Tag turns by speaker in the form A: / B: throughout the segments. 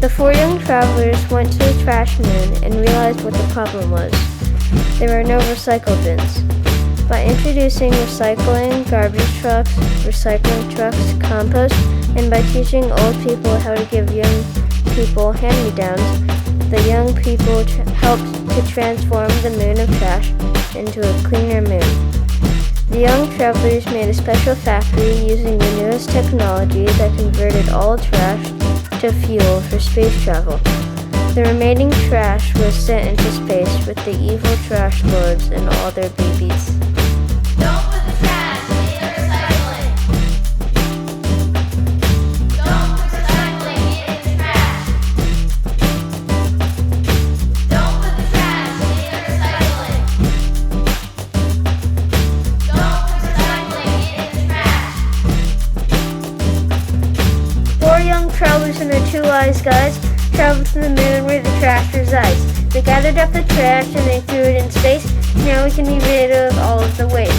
A: The four young travelers went to the trash moon and realized what the problem was. There were no recycle bins. By introducing recycling, garbage trucks, recycling trucks, compost, and by teaching old people how to give young people hand-me-downs, the young people helped to transform the moon of trash into a cleaner moon. The young travelers made a special factory using the newest technology that converted all trash to fuel for space travel. The remaining trash was sent into space with the evil trash lords and all their babies.
B: Don't put the trash in the recycling. Don't put recycling in the trash. Don't put the trash in the recycling. Don't put recycling in the trash.
A: Four young travelers and their two wise guys traveled to the moon where the trash resides. They gathered up the trash and they threw it in space. Now we can be rid of all of the waste.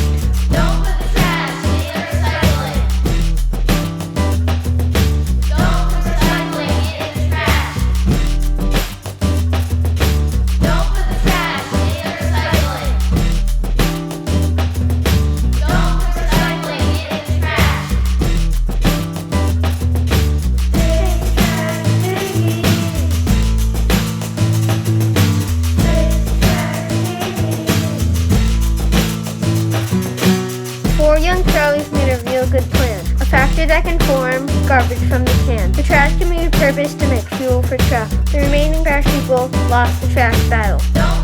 B: Don't put the trash in the recycling. Don't put recycling in the trash. Don't put the trash in the recycling. Don't put recycling in the trash.
A: Four young travelers made a real good plan. A factory that can form garbage from the can. The trash can be repurposed to make fuel for trucks. The remaining trash people lost the trash battle.
B: Don't